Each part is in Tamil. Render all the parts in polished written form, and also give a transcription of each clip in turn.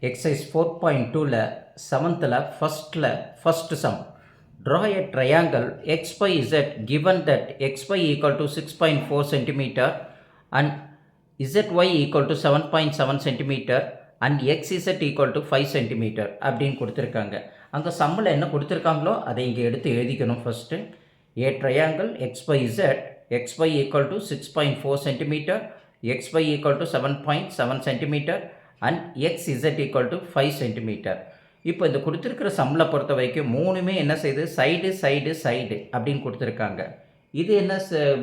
எக்ஸசைஸ் 4.2ல 7th first sum. Draw a triangle x by z given that x y equal to 6.4 cm and zy equal to 7.7 cm and xz equal to 5 cm அப்படின்னு கொடுத்துருக்காங்க. அந்த சம்மில் என்ன கொடுத்துருக்காங்களோ அதை இங்கே எடுத்து எழுதிக்கணும். First a triangle x by z xy equal to 6.4 cm xy equal to 7.7 cm and xz equal to 5 cm. இப்போ இந்த கொடுத்துருக்கிற சம்மில் பொறுத்த வரைக்கும் மூணுமே என்ன செய்யுது, சைடு அப்படின்னு கொடுத்துருக்காங்க. இது என்ன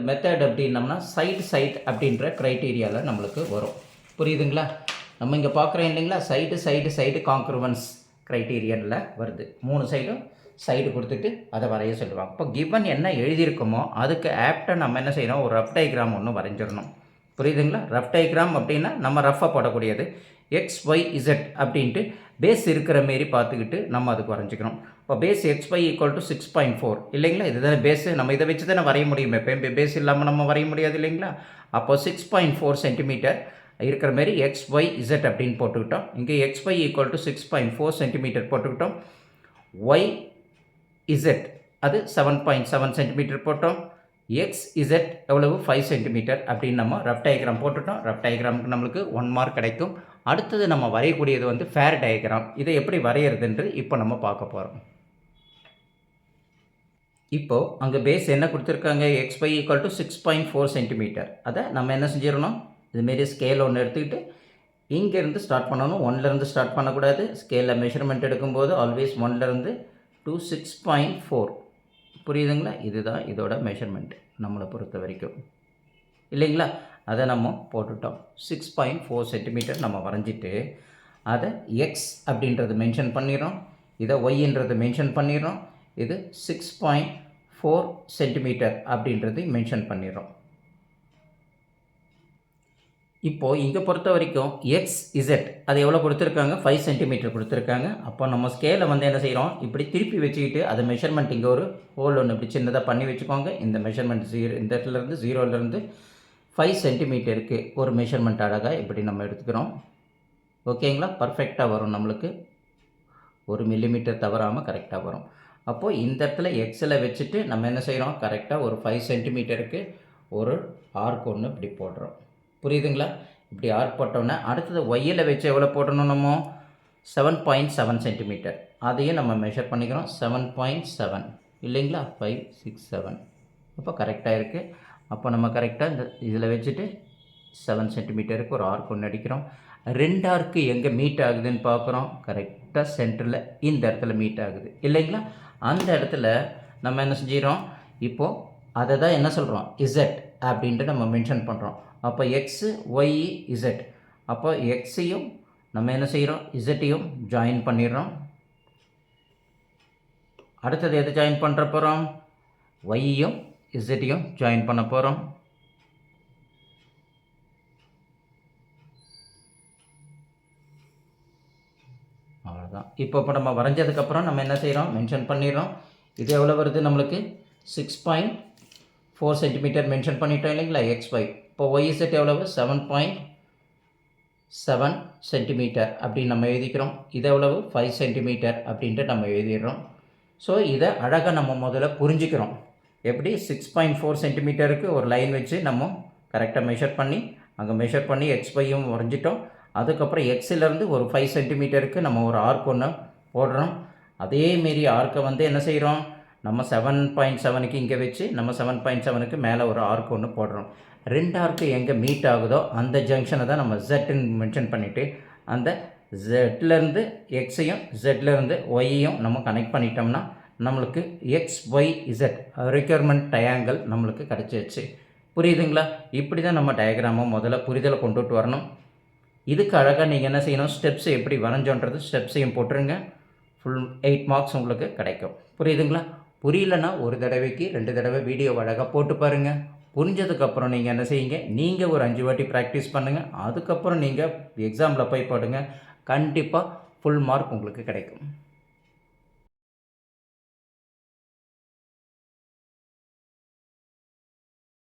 மெத்தட் அப்படின்னம்னா சைடு அப்படின்ற க்ரைட்டீரியாவில் நம்மளுக்கு வரும். புரியுதுங்களா? நம்ம இங்கே பார்க்குறோம் இல்லைங்களா, சைடு காங்க்ருவன்ஸ் க்ரைட்டீரியனில் வருது. மூணு சைடும் சைடு கொடுத்துட்டு அதை வரைய சொல்லுவாங்க. இப்போ கிவன் என்ன எழுதியிருக்கோமோ அதுக்கு ஆப்டாக நம்ம என்ன செய்யணும், ஒரு ரஃப் டயக்ராம் ஒன்று வரைஞ்சிடணும். புரியுதுங்களா? ரஃப் டயக்ராம் அப்படின்னா நம்ம ரஃபாக போடக்கூடியது. எக்ஸ் ஒய் இசட் அப்படின்ட்டு பேஸ் இருக்கிற மாரி பார்த்துக்கிட்டு நம்ம அதுக்கு வரைஞ்சிக்கணும். இப்போ base X Y equal to 6.4 இல்லைங்களா, இதுதானே பேஸு. நம்ம இதை வச்சு தானே வரைய முடியும், எப்போ பேஸ் இல்லாமல் நம்ம வரைய முடியாது இல்லைங்களா. அப்போ 6.4 சென்டிமீட்டர் இருக்கிற மாரி எக்ஸ் ஒய் இசட் அப்படின்னு போட்டுக்கிட்டோம். இங்கே X Y equal to 6.4 centimetre போட்டுக்கிட்டோம். ஒய் இசட் அது 7.7 சென்டிமீட்டர் போட்டோம். எக்ஸ் இசட் எவ்வளவு 5 சென்டிமீட்டர் அப்படின்னு நம்ம ரஃப் டயக்ராம் போட்டுட்டோம். ரஃப் டயக்ராமுக்கு நம்மளுக்கு 1 மார்க் கிடைக்கும். அடுத்தது நம்ம வரையக்கூடியது வந்து ஃபேர் டயக்ராம். இதை எப்படி வரைகிறதுன்று இப்போ நம்ம பார்க்க போகிறோம். இப்போது அங்கே பேஸ் என்ன கொடுத்துருக்காங்க, X Y equal to 6.4 centimetre. அதை நம்ம என்ன செஞ்சிடணும், இதுமாரி ஸ்கேல் ஒன்று எடுத்துக்கிட்டு இங்கேருந்து ஸ்டார்ட் பண்ணணும். 1லேருந்து ஸ்டார்ட் பண்ணக்கூடாது. ஸ்கேலில் மெஷர்மெண்ட் எடுக்கும்போது ஆல்வேஸ் 1லேருந்து to 6.4. புரியுதுங்களா? இதுதான் இதோட மெஷர்மெண்ட் நம்மளை பொறுத்த வரைக்கும் இல்லைங்களா. அதை நம்ம போட்டுட்டோம். 6.4 சென்டிமீட்டர் நம்ம வரைஞ்சிட்டு அதை எக்ஸ் அப்படின்றது மென்ஷன் பண்ணிடுறோம், இதை ஒய்ன்றது மென்ஷன் பண்ணிடுறோம், இது 6.4 சென்டிமீட்டர் அப்படின்றது மென்ஷன் பண்ணிடுறோம். இப்போது இங்கே பொறுத்த வரைக்கும் எக்ஸ் இசட் அது எவ்வளோ கொடுத்துருக்காங்க, 5 சென்டிமீட்டர் கொடுத்துருக்காங்க. அப்போ நம்ம ஸ்கேலை வந்து என்ன செய்கிறோம், இப்படி திருப்பி வச்சுக்கிட்டு அதை மெஷர்மெண்ட் இங்கே ஒரு ஹோல் ஒன்று இப்படி சின்னதாக பண்ணி வச்சுக்கோங்க. இந்த மெஷர்மெண்ட் இந்த இடத்துலேருந்து 0லேருந்து 5 சென்டிமீட்டருக்கு ஒரு மெஷர்மெண்ட் அழகாக இப்படி நம்ம எடுத்துக்கிறோம். ஓகேங்களா? பர்ஃபெக்டாக வரும், நம்மளுக்கு 1 மில்லிமீட்டர் தவறாமல் கரெக்டாக வரும். அப்போது இந்த இடத்துல எக்ஸில் வச்சுட்டு நம்ம என்ன செய்கிறோம், கரெக்டாக ஒரு 5 சென்டிமீட்டருக்கு ஒரு ஆர்க் ஒன்று இப்படி போடுறோம். புரியுதுங்களா? இப்படி ஆர்க் போட்டோன்னா அடுத்தது ஒய்யில் வச்சு எவ்வளோ போட்டணும், நம்ம 7.7 சென்டிமீட்டர் அதையும் நம்ம மெஷர் பண்ணிக்கிறோம். 7.7 இல்லைங்களா, 5 6 7. அப்போ கரெக்டாக இருக்குது. அப்போ நம்ம கரெக்டாக இந்த இதில் வச்சுட்டு 7 சென்டிமீட்டருக்கு ஒரு ஆர்க் ஒன்று அடிக்கிறோம். 2 ஆர்க்கு எங்கே மீட் ஆகுதுன்னு பார்க்குறோம். கரெக்டாக சென்டரில் இந்த இடத்துல மீட் ஆகுது இல்லைங்களா. அந்த இடத்துல நம்ம என்ன செஞ்சிடறோம், இப்போது அதை தான் என்ன சொல்கிறோம், இசட் அப்படின்ட்டு நம்ம மென்ஷன் பண்ணுறோம். அப்போ எக்ஸு ஒய் இசட், அப்போ எக்ஸையும் நம்ம என்ன செய்கிறோம், இசட்டையும் ஜாயின் பண்ணிடுறோம். அடுத்தது எது ஜாயின் பண்ணுற போகிறோம், ஒய்யையும் இசட்டையும் ஜாயின் பண்ண போகிறோம். அவ்வளோதான். இப்போ நம்ம வரைஞ்சதுக்கப்புறம் நம்ம என்ன செய்கிறோம், மென்ஷன் பண்ணிடுறோம். இது எவ்வளோ வருது நம்மளுக்கு, 6.4 சென்டிமீட்டர் மென்ஷன் பண்ணிட்டோம் இல்லைங்களா, எக்ஸ் ஒய். இப்போ ஒய்இசட் எவ்வளவு, 7.7 சென்டிமீட்டர் அப்படின்னு நம்ம எழுதிக்கிறோம். இது எவ்வளவு, 5 சென்டிமீட்டர் அப்படின்ட்டு நம்ம எழுதிடுறோம். ஸோ இதை அழகாக நம்ம முதல்ல புரிஞ்சுக்கிறோம். எப்படி 6.4 சென்டிமீட்டருக்கு ஒரு லைன் வச்சு நம்ம கரெக்டாக மெஷர் பண்ணி அங்கே மெஷர் பண்ணி எக்ஸ் ஒய்யும் வரைஞ்சிட்டோம். அதுக்கப்புறம் எக்ஸிலேருந்து ஒரு 5 சென்டிமீட்டருக்கு நம்ம ஒரு ஆர்க் ஒன்று போடுறோம். அதேமாரி ஆர்க்கை வந்து என்ன செய்கிறோம், நம்ம 7.7க்கு இங்கே வச்சு நம்ம 7.7க்கு மேலே ஒரு ஆர்க் ஒன்று போடுறோம். 2 ஆர்க்கு எங்கே மீட் ஆகுதோ அந்த ஜங்ஷனை தான் நம்ம ஜெட்டுன்னு மென்ஷன் பண்ணிவிட்டு அந்த ஜெட்லேருந்து எக்ஸையும் ஜெட்லேருந்து ஒய்யையும் நம்ம கனெக்ட் பண்ணிட்டோம்னா நம்மளுக்கு எக்ஸ் ஒய் இசட் ரெக்யர்மெண்ட் டயாங்கிள் நம்மளுக்கு கிடச்சிச்சு. புரியுதுங்களா? இப்படி தான் நம்ம டயக்ராமை முதல்ல புரிதலை கொண்டுட்டு வரணும். இதுக்கு அழகாக நீங்கள் என்ன செய்யணும், ஸ்டெப்ஸ் எப்படி வரைஞ்சோன்றது ஸ்டெப்ஸையும் போட்டுருங்க. ஃபுல் 8 மார்க்ஸ் உங்களுக்கு கிடைக்கும். புரியுதுங்களா? புரியலன்னா ஒரு தடவைக்கு 2 தடவை வீடியோ அழகாக போட்டு பாருங்கள். புரிஞ்சதுக்கப்புறம் நீங்கள் என்ன செய்யுங்க, நீங்கள் ஒரு 5 வாட்டி ப்ராக்டிஸ் பண்ணுங்கள். அதுக்கப்புறம் நீங்கள் எக்ஸாமில் போய் போடுங்க. கண்டிப்பாக ஃபுல் மார்க் உங்களுக்கு கிடைக்கும்.